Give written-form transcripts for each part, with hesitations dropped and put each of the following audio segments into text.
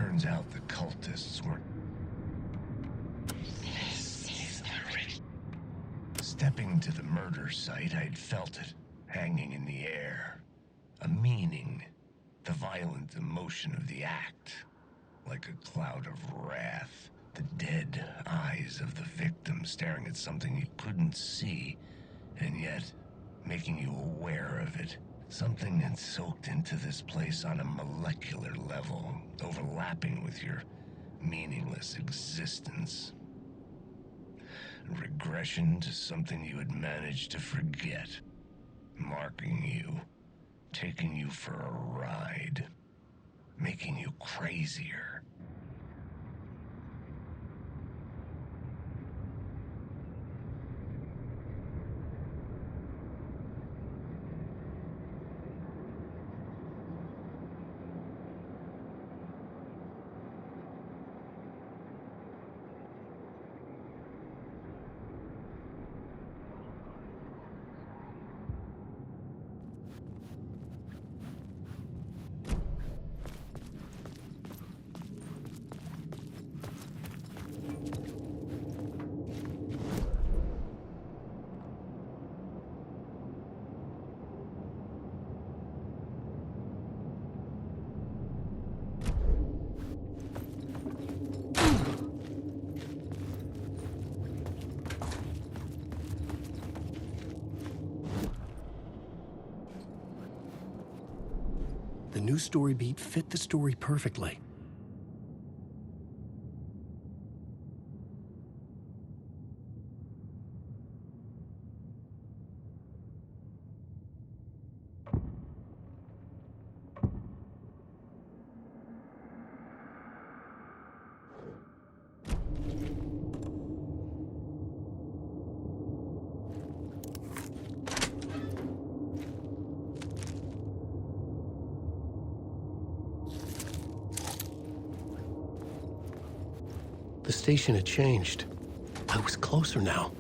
Turns out the cultists were... Stepping to the murder site, I'd felt it, hanging in the air. A meaning, the violent emotion of the act. Like a cloud of wrath, the dead eyes of the victim staring at something you couldn't see, and yet making you aware of it. Something had soaked into this place on a molecular level, overlapping with your meaningless existence. Regression to something you had managed to forget. Marking you, taking you for a ride, making you crazier. The new story beat fit the story perfectly. The station had changed. I was closer now.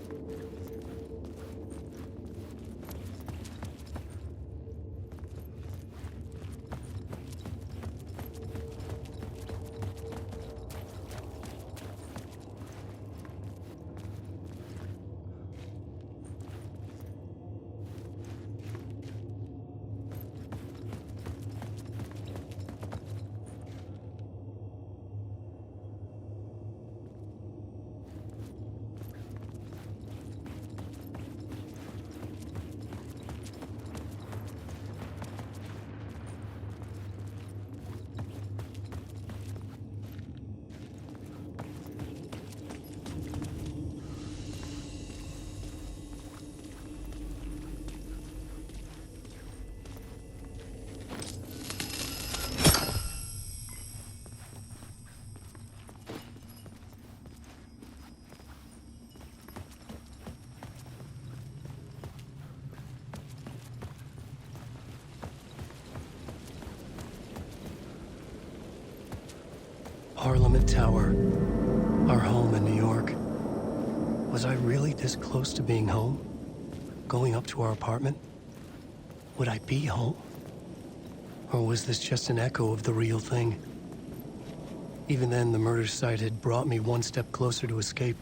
Parliament Tower, our home in New York. Was I really this close to being home? Going up to our apartment? Would I be home? Or was this just an echo of the real thing? Even then, the murder site had brought me one step closer to escape.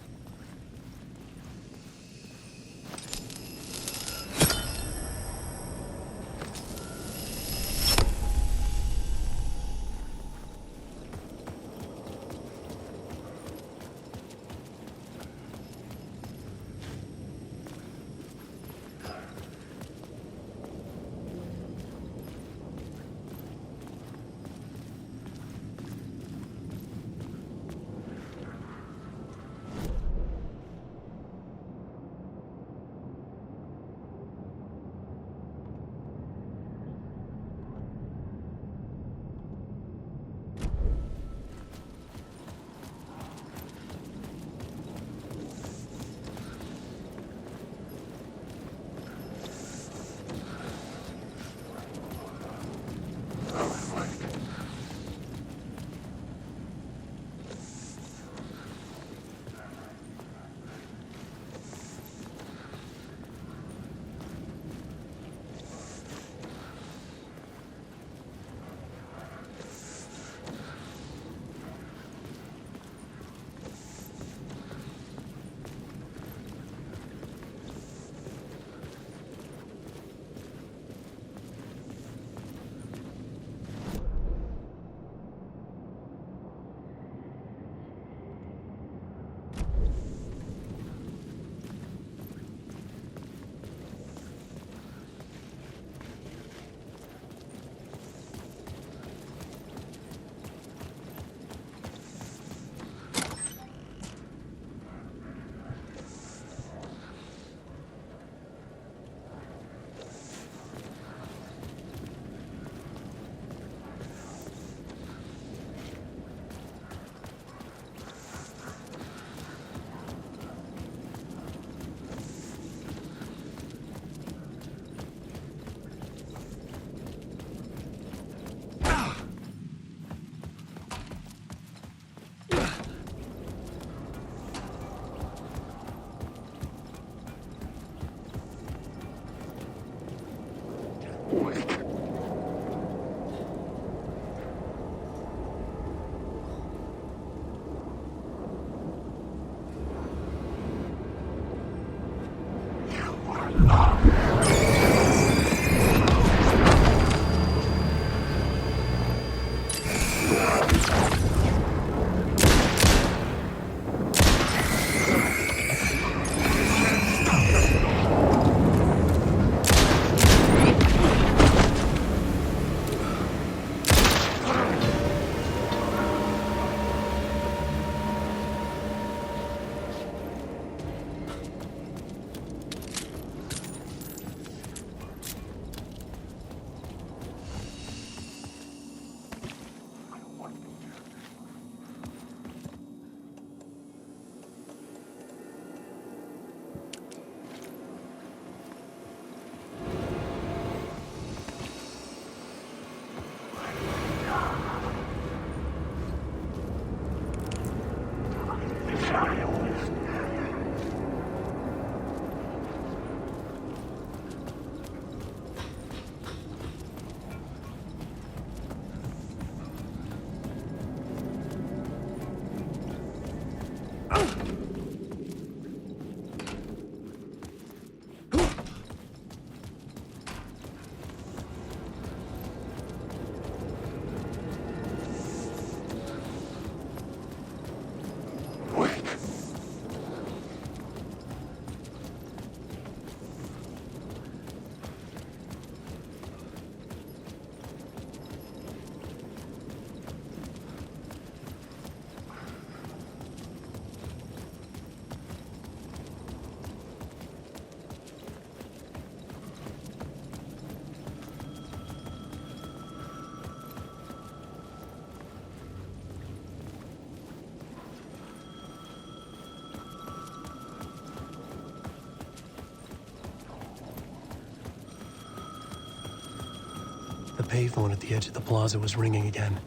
The payphone at the edge of the plaza was ringing again.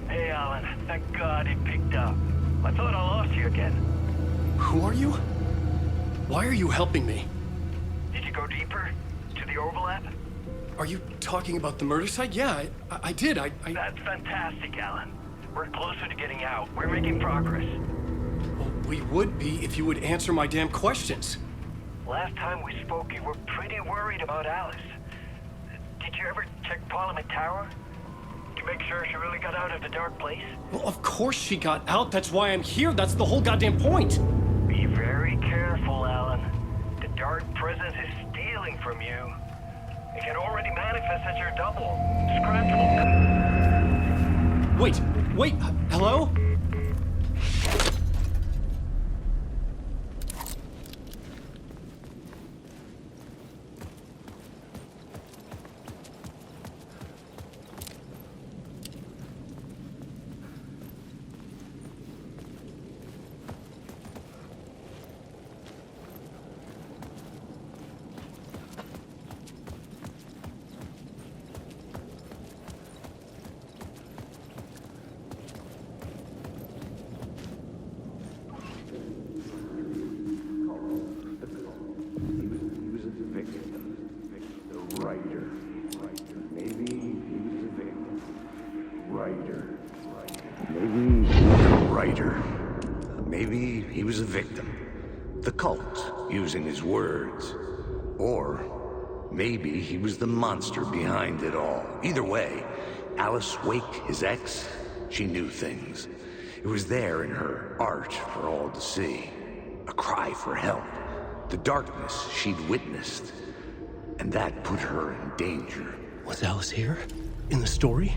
Hey, Alan. Thank God it picked up. I thought I lost you again. Who are you? Why are you helping me? Did you go deeper? To the overlap? Are you talking about the murder site? Yeah, I did. That's fantastic, Alan. We're closer to getting out. We're making progress. Well, we would be if you would answer my damn questions. Last time we spoke, you were pretty worried about Alice. Did you ever check Parliament Tower? To make sure she really got out of the dark place? Well, of course she got out. That's why I'm here. That's the whole goddamn point. Be very careful, Alan. The dark presence is stealing from you. It can already manifest as your double. Scratch will... Wait, hello? Maybe he was a victim. The cult, using his words. Or maybe he was the monster behind it all. Either way, Alice Wake, his ex, she knew things. It was there in her art for all to see. A cry for help. The darkness she'd witnessed. And that put her in danger. Was Alice here? In the story?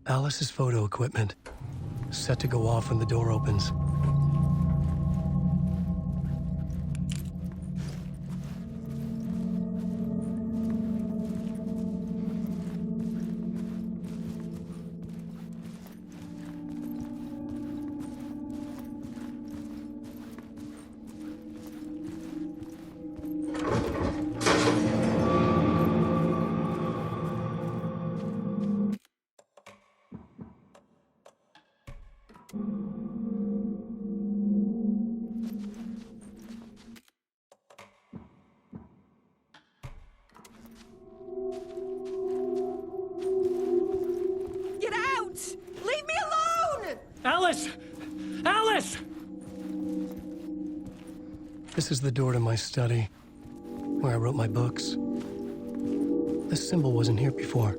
Alice's photo equipment, set to go off when the door opens. Alice! Alice! This is the door to my study, where I wrote my books. This symbol wasn't here before.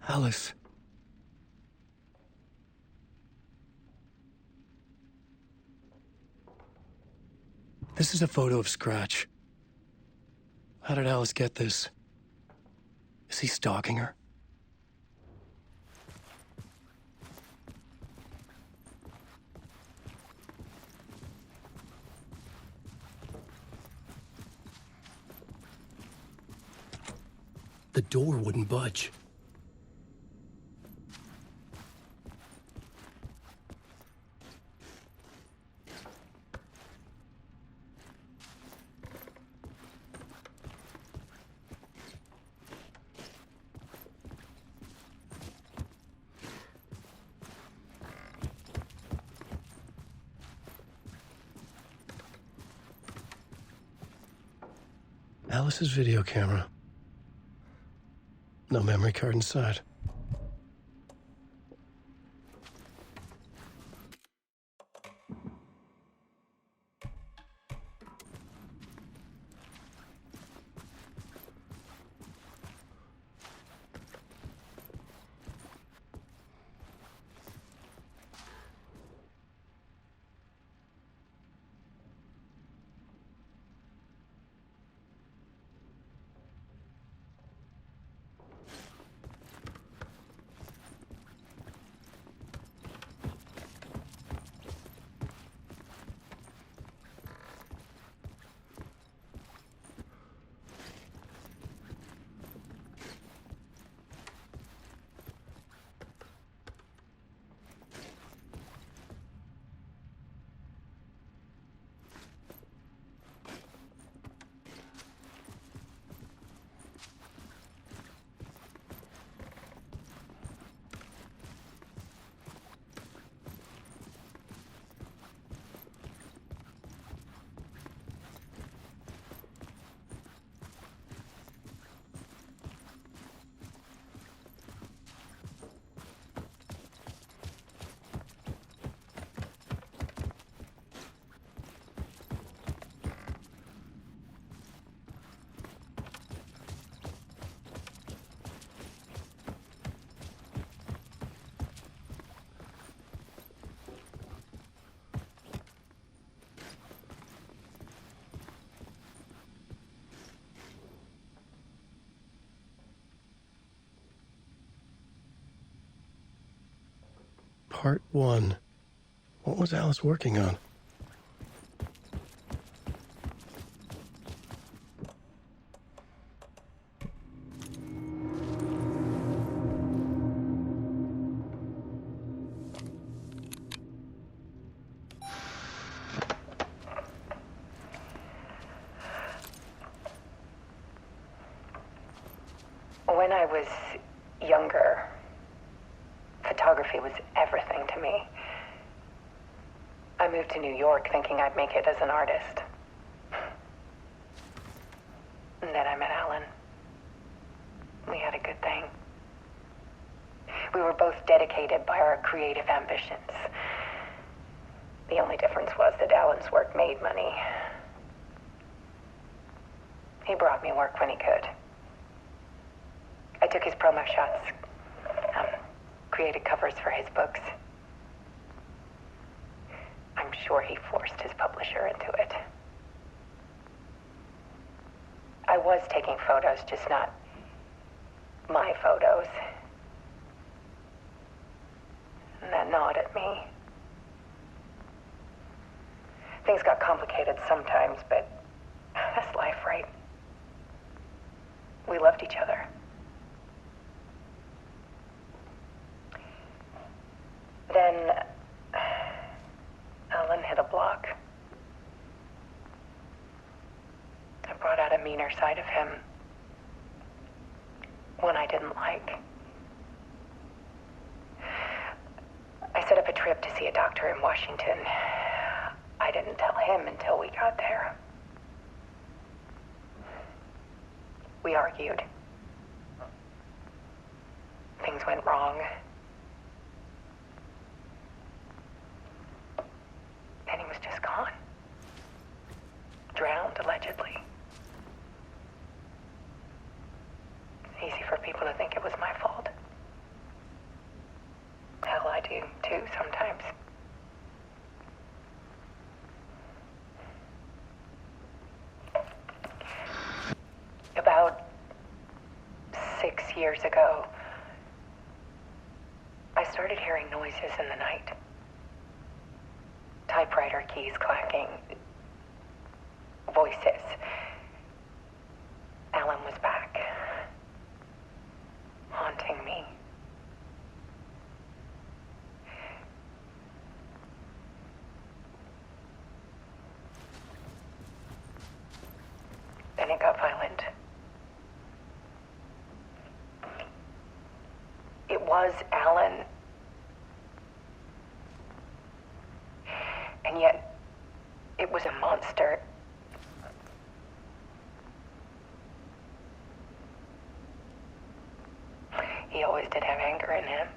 Alice. This is a photo of Scratch. How did Alice get this? Is he stalking her? The door wouldn't budge. Alice's video camera. No memory card inside. Part 1. What was Alice working on? When I was younger, photography was everything to me. I moved to New York thinking I'd make it as an artist. And then I met Alan. We had a good thing. We were both dedicated by our creative ambitions. The only difference was that Alan's work made money. He brought me work when he could. I took his promo shots, created covers for his books. I'm sure he forced his publisher into it. I was taking photos, just not my photos. And that gnawed at me. Things got complicated sometimes, but that's life, right? We loved each other. Then Alan hit a block. I brought out a meaner side of him. One I didn't like. I set up a trip to see a doctor in Washington. I didn't tell him until we got there. We argued. Things went wrong. And he was just gone. Drowned, allegedly. It's easy for people to think it was my fault. Hell, I do, too, sometimes. About 6 years ago, I started hearing noises in the night. Typewriter keys clacking. Voices. Alan was back. was Alan. And yet, it was a monster. He always did have anger in him.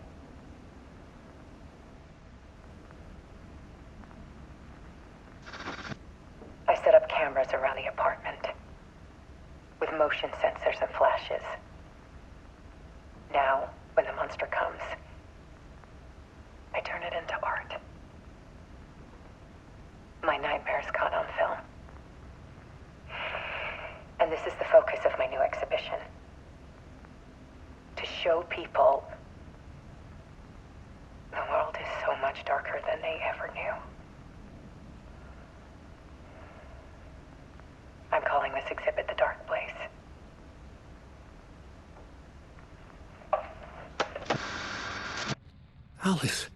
I set up cameras around the apartment with motion sensors and flashes. Now, when the monster comes, I turn it into art. My nightmares caught on film. And this is the focus of my new exhibition. To show people the world is so much darker than they ever knew. I'm calling this exhibit The Dark Place. Alice.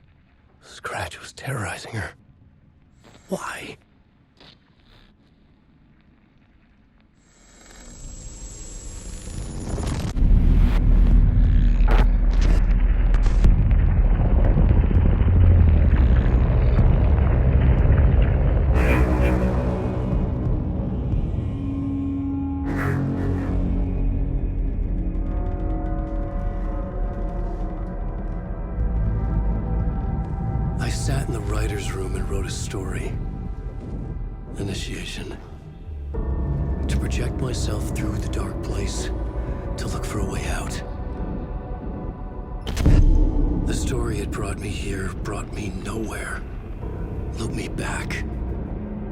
Scratch was terrorizing her. Why? I sat in the writer's room and wrote a story. Initiation. To project myself through the dark place, to look for a way out. The story had brought me here, brought me nowhere. Looped me back.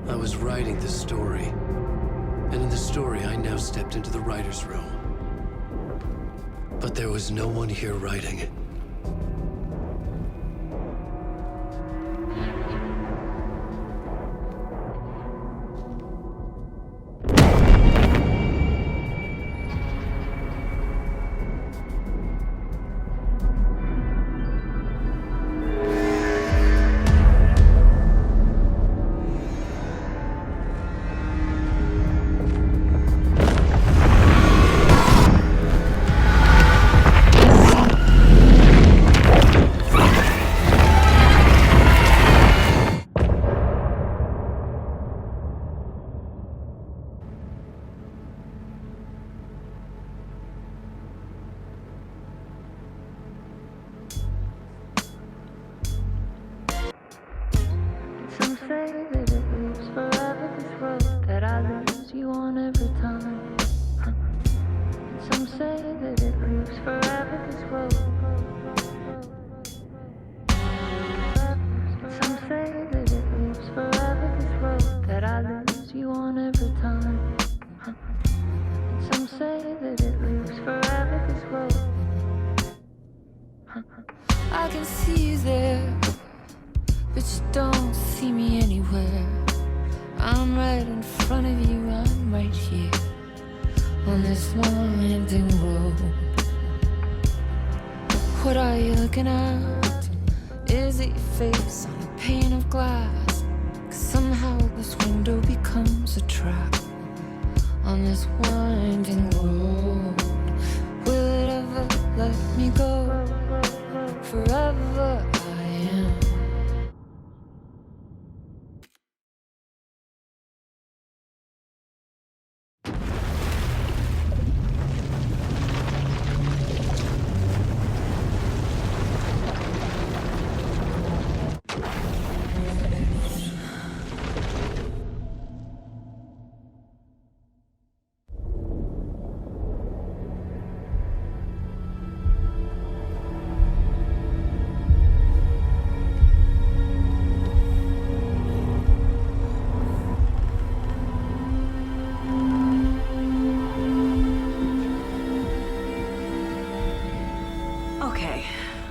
I was writing the story. And in the story, I now stepped into the writer's room. But there was no one here writing it. Some say that it lives forever, this road that I lose you on every time. Some say that it lives forever, this road. Some say that it lives forever, this road that I lose you on every time. Some say that it lives forever, this road. I can see you there, but you don't see me anywhere. I'm right in front of you, I'm right here on this winding road. What are you looking at? Is it your face on a pane of glass? 'Cause somehow this window becomes a trap on this winding road. Will it ever let me go? Forever I am.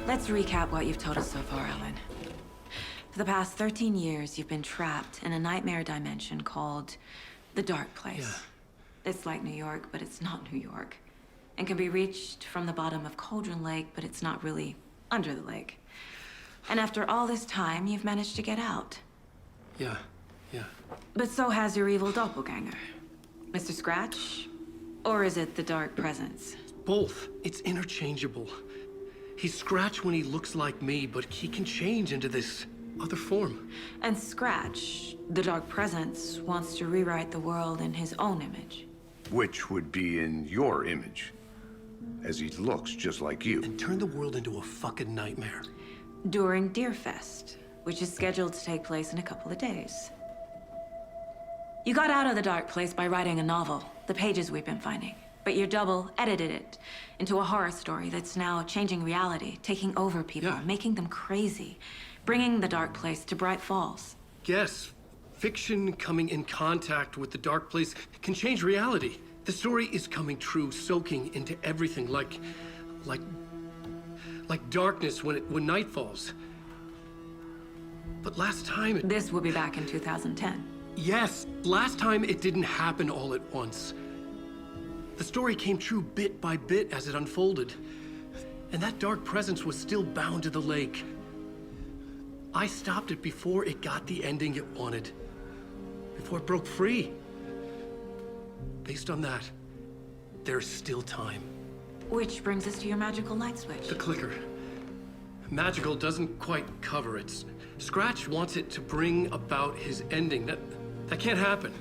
Let's recap what you've told us so far, Ellen. For the past 13 years, you've been trapped in a nightmare dimension called the Dark Place. Yeah. It's like New York, but it's not New York. And can be reached from the bottom of Cauldron Lake, but it's not really under the lake. And after all this time, you've managed to get out. Yeah. But so has your evil doppelganger. Mr. Scratch? Or is it the Dark Presence? Both. It's interchangeable. He's Scratch when he looks like me, but he can change into this other form. And Scratch, the Dark Presence, wants to rewrite the world in his own image. Which would be in your image, as he looks just like you. And turn the world into a fucking nightmare. During Deerfest, which is scheduled to take place in a couple of days. You got out of the dark place by writing a novel, the pages we've been finding. But your double edited it into a horror story that's now changing reality, taking over people, making them crazy, bringing the dark place to Bright Falls. Yes, fiction coming in contact with the dark place can change reality. The story is coming true, soaking into everything like darkness when night falls. But last time This will be back in 2010. Yes, last time it didn't happen all at once. The story came true bit by bit as it unfolded. And that dark presence was still bound to the lake. I stopped it before it got the ending it wanted. Before it broke free. Based on that, there's still time. Which brings us to your magical light switch. The clicker. Magical doesn't quite cover it. Scratch wants it to bring about his ending. That can't happen.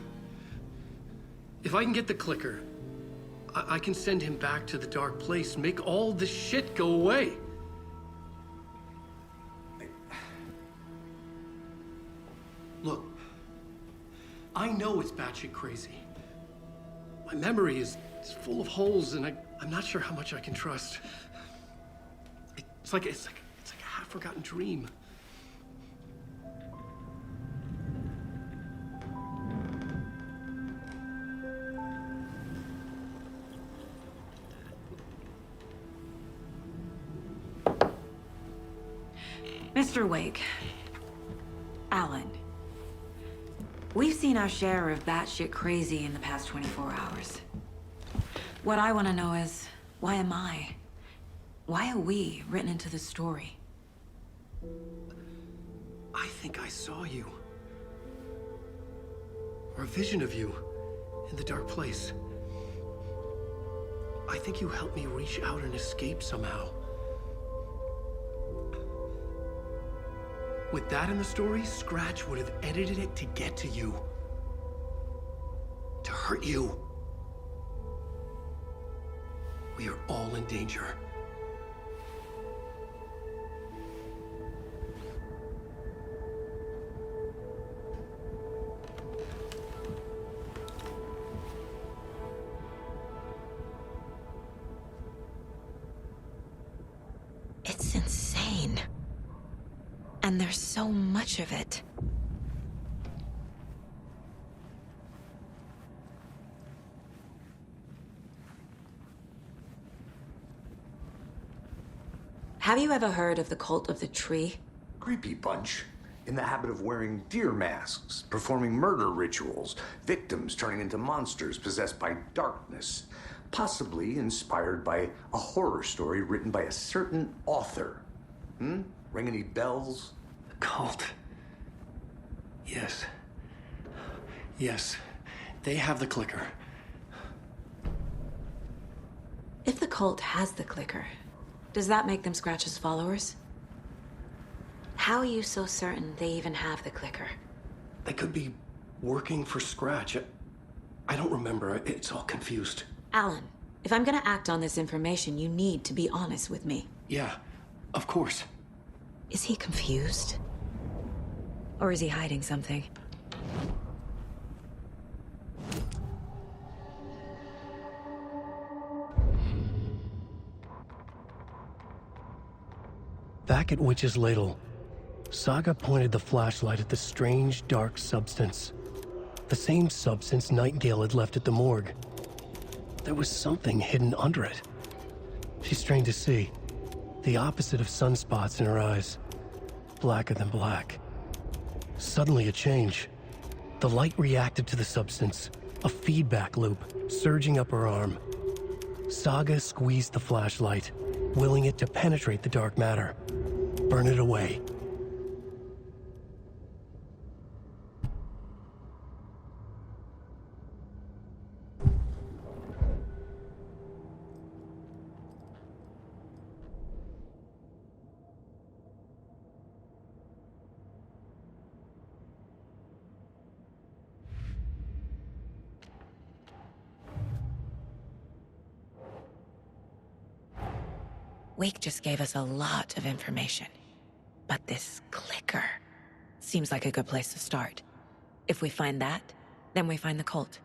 If I can get the clicker, I can send him back to the dark place, make all this shit go away. Look, I know it's batshit crazy. My memory is full of holes, and I'm not sure how much I can trust. It's like a half-forgotten dream. Mr. Wake, Alan, we've seen our share of batshit crazy in the past 24 hours. What I want to know is, why am I? Why are we written into the story? I think I saw you. Or a vision of you in the dark place. I think you helped me reach out and escape somehow. With that in the story, Scratch would have edited it to get to you. To hurt you. We are all in danger. It's insane. And there's so much of it. Have you ever heard of the cult of the tree? Creepy bunch. In the habit of wearing deer masks, performing murder rituals, victims turning into monsters possessed by darkness, possibly inspired by a horror story written by a certain author. Ring any bells? The cult. Yes. Yes. They have the clicker. If the cult has the clicker, does that make them Scratch's followers? How are you so certain they even have the clicker? They could be working for Scratch. I don't remember. It's all confused. Alan, if I'm gonna act on this information, you need to be honest with me. Yeah, of course. Is he confused? Or is he hiding something? Back at Witch's Ladle, Saga pointed the flashlight at the strange, dark substance. The same substance Nightingale had left at the morgue. There was something hidden under it. She strained to see. The opposite of sunspots in her eyes. Blacker than black. Suddenly a change. The light reacted to the substance. A feedback loop, surging up her arm. Saga squeezed the flashlight, willing it to penetrate the dark matter. Burn it away. Wake just gave us a lot of information. But this clicker seems like a good place to start. If we find that, then we find the cult.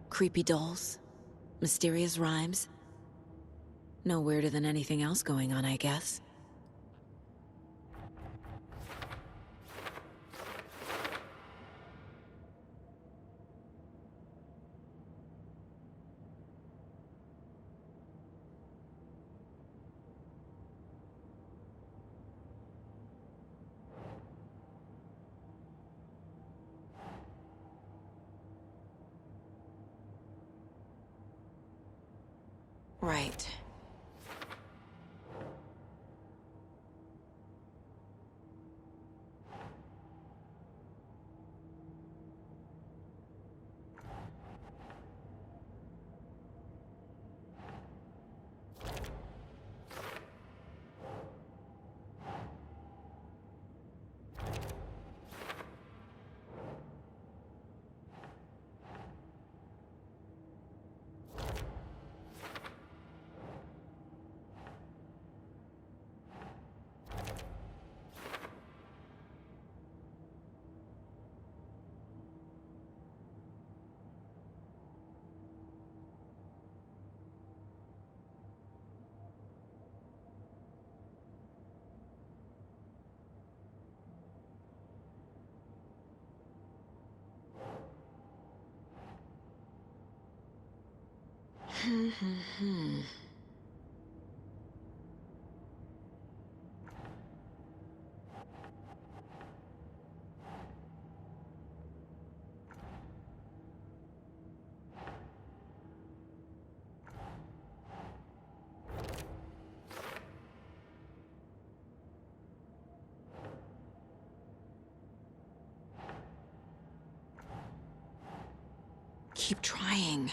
Creepy dolls, mysterious rhymes. No weirder than anything else going on, I guess. Right. Keep trying.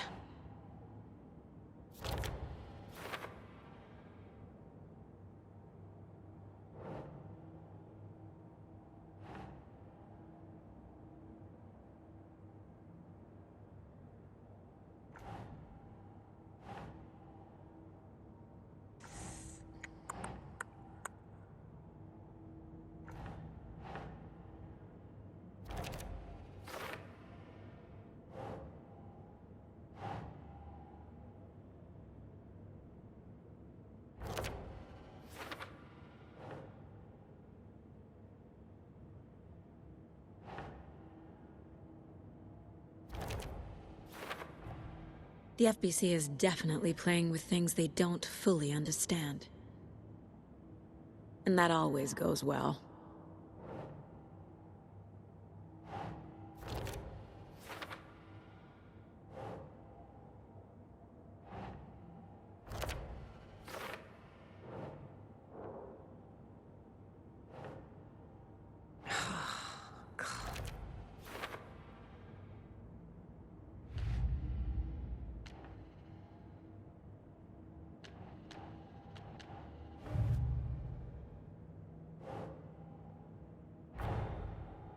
The FBC is definitely playing with things they don't fully understand. And that always goes well.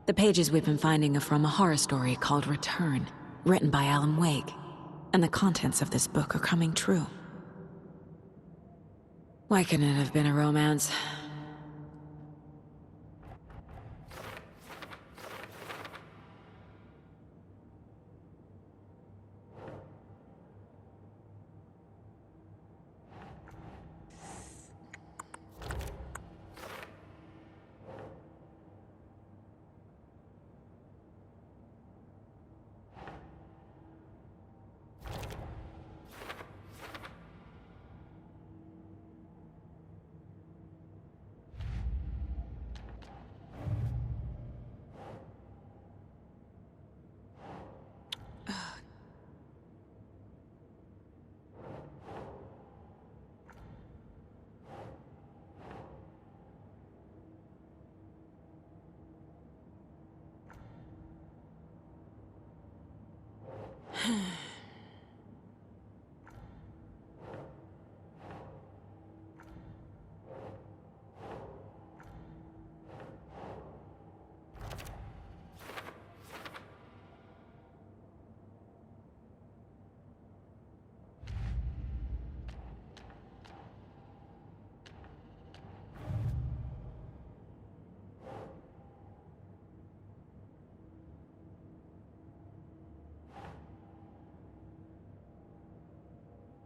The pages we've been finding are from a horror story called Return, written by Alan Wake, and the contents of this book are coming true. Why couldn't it have been a romance?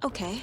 Okay.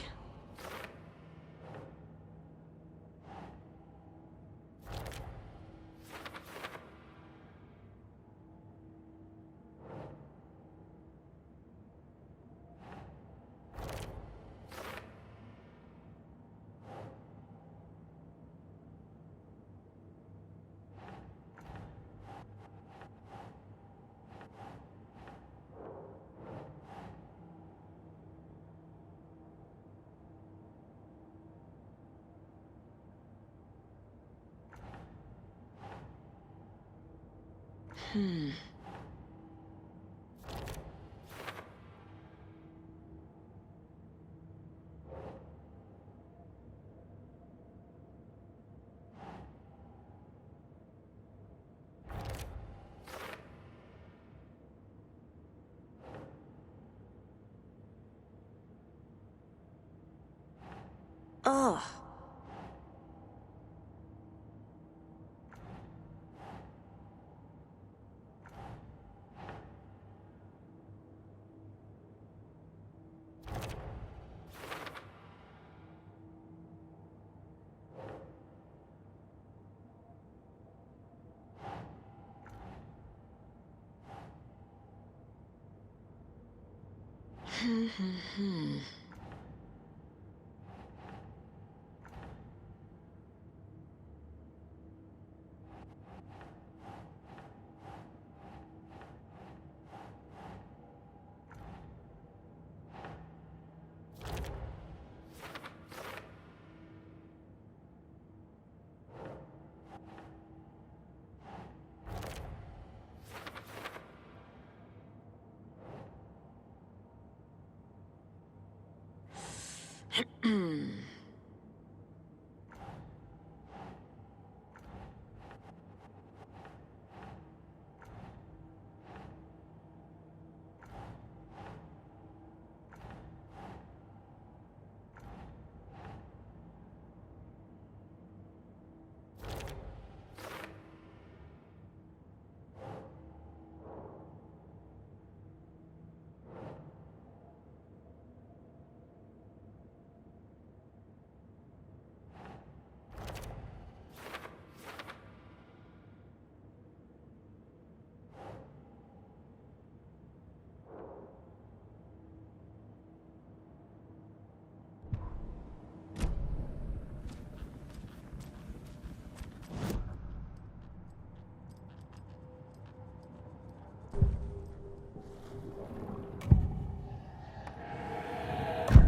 Ugh.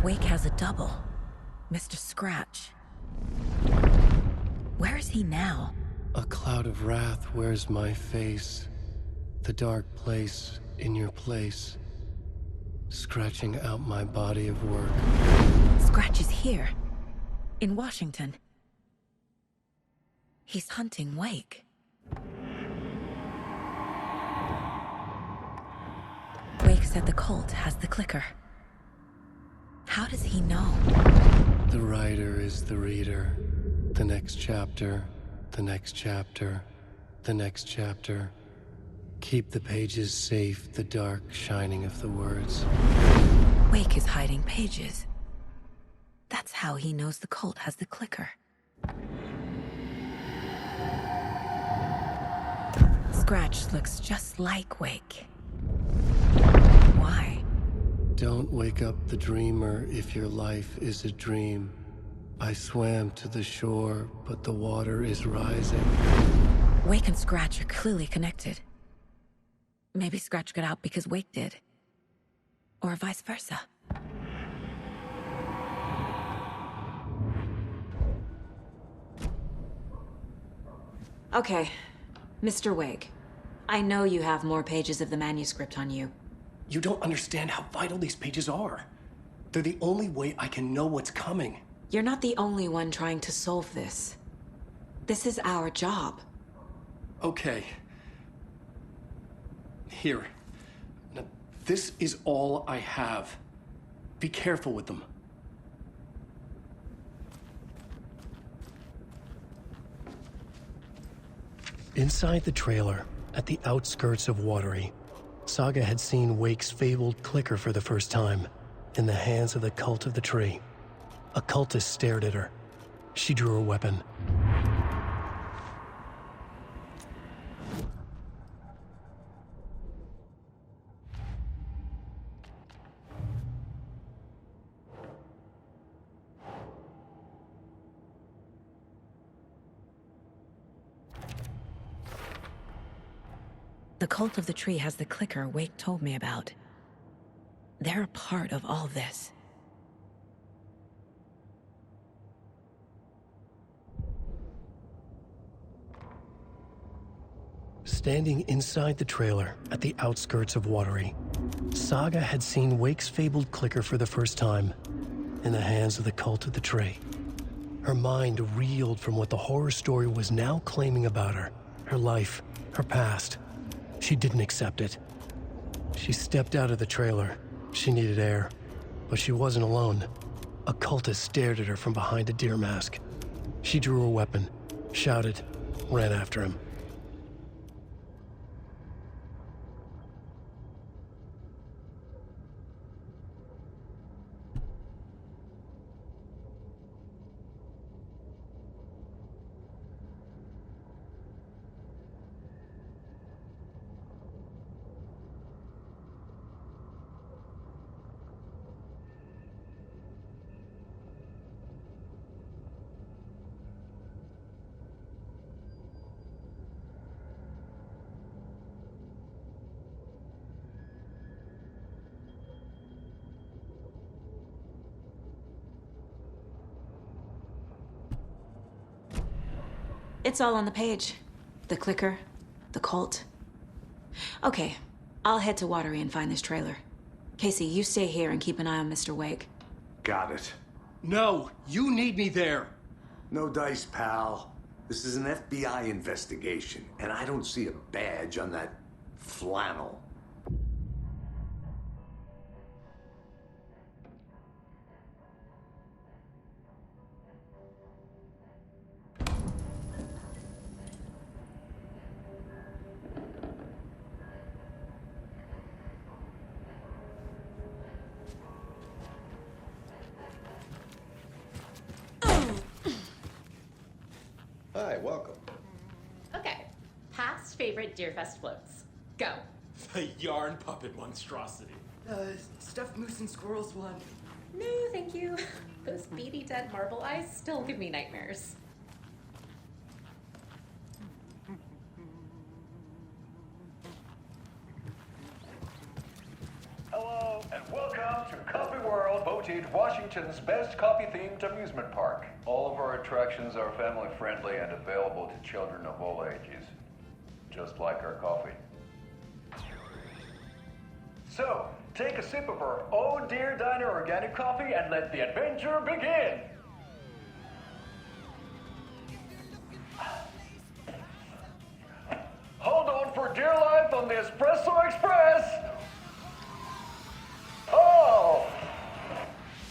Wake has a double. Mr. Scratch. Where is he now? A cloud of wrath wears my face. The dark place in your place. Scratching out my body of work. Scratch is here. In Washington. He's hunting Wake. Wake said the cult has the clicker. How does he know? The writer is the reader. The next chapter, the next chapter, the next chapter. Keep the pages safe, the dark shining of the words. Wake is hiding pages. That's how he knows the cult has the clicker. Scratch looks just like Wake. Why? Don't wake up the dreamer if your life is a dream. I swam to the shore, but the water is rising. Wake and Scratch are clearly connected. Maybe Scratch got out because Wake did. Or vice versa. Okay, Mr. Wake. I know you have more pages of the manuscript on you. You don't understand how vital these pages are. They're the only way I can know what's coming. You're not the only one trying to solve this. This is our job. Okay. Here. Now, this is all I have. Be careful with them. Inside the trailer, at the outskirts of Watery, Saga had seen Wake's fabled clicker for the first time. in the hands of the cult of the tree. A cultist stared at her. She drew her weapon. The cult of the tree has the clicker Wake told me about. They're a part of all this. Standing inside the trailer at the outskirts of Watery, Saga had seen Wake's fabled clicker for the first time, in the hands of the cult of the tree. Her mind reeled from what the horror story was now claiming about her life, her past. She didn't accept it. She stepped out of the trailer. She needed air, but she wasn't alone. A cultist stared at her from behind a deer mask. She drew her weapon, shouted, ran after him. It's all on the page. The clicker, the cult. Okay, I'll head to Watery and find this trailer. Casey, you stay here and keep an eye on Mr. Wake. Got it. No, you need me there. No dice, pal. This is an FBI investigation, and I don't see a badge on that flannel. Hi, welcome. Okay, past favorite Deerfest floats. Go. The yarn puppet monstrosity. Stuffed moose and squirrels one. No, thank you. Those beady dead marble eyes still give me nightmares. Hello, and welcome to Coffee World, voted Washington's best coffee-themed amusement park. All of our attractions are family-friendly and available to children of all ages, just like our coffee. So, take a sip of our Oh Dear Diner organic coffee and let the adventure begin! Hold on for dear life on the Espresso Express! Oh!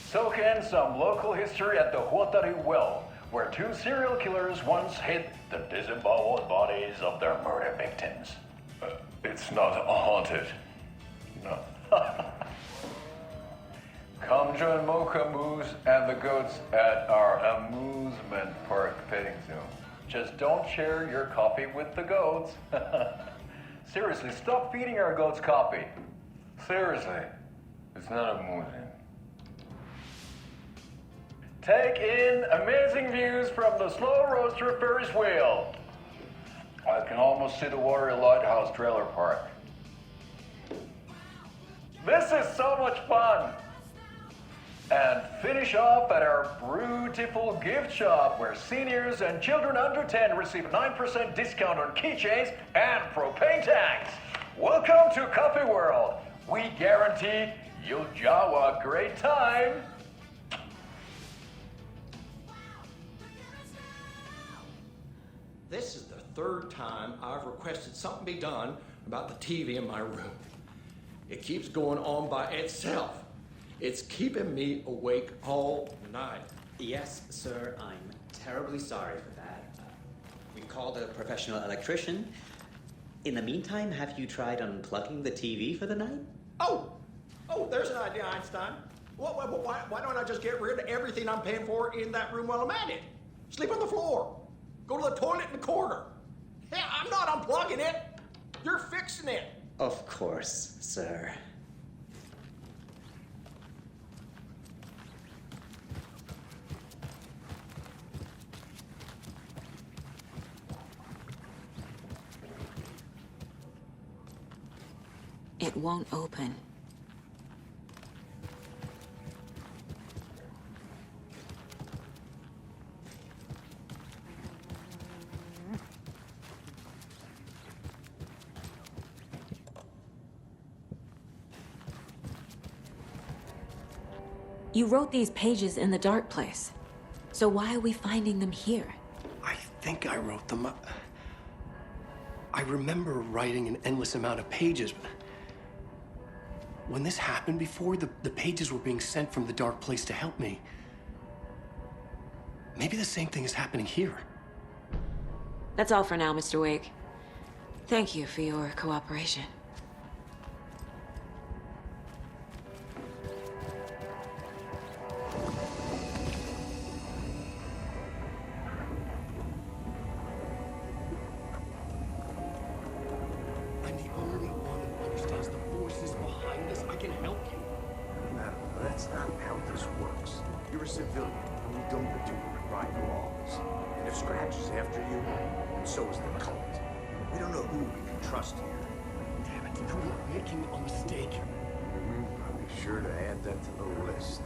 Soak in some local history at the Huatari Well, where two serial killers once hid the disemboweled bodies of their murder victims. It's not haunted. No. Come join Mocha Moose and the goats at our amusement park petting zoo. Just don't share your coffee with the goats. Seriously, stop feeding our goats coffee. Seriously. It's not amusing. Take in amazing views from the Slow Roaster Ferris wheel. I can almost see the Watery Lighthouse Trailer Park. This is so much fun! And finish off at our beautiful gift shop where seniors and children under 10 receive 9% discount on keychains and propane tanks. Welcome to Coffee World. We guarantee you'll jaw a great time. This is the third time I've requested something be done about the TV in my room. It keeps going on by itself. It's keeping me awake all night. Yes, sir, I'm terribly sorry for that. We called a professional electrician. In the meantime, have you tried unplugging the TV for the night? Oh, there's an idea, Einstein. Why don't I just get rid of everything I'm paying for in that room while I'm at it? Sleep on the floor. Go to the toilet in the corner. Hey, I'm not unplugging it. You're fixing it. Of course, sir. It won't open. You wrote these pages in the dark place. So why are we finding them here? I think I wrote them. I remember writing an endless amount of pages. When this happened before, the pages were being sent from the dark place to help me. Maybe the same thing is happening here. That's all for now, Mr. Wake. Thank you for your cooperation. I'm the only one who understands the forces behind this. I can help you. No, that's not how this works. You're a civilian, and you don't do by the laws. And if Scratch is after you, and so is the cult. We don't know who we can trust here. Damn it, you're making a mistake. I'll be sure to add that to the list.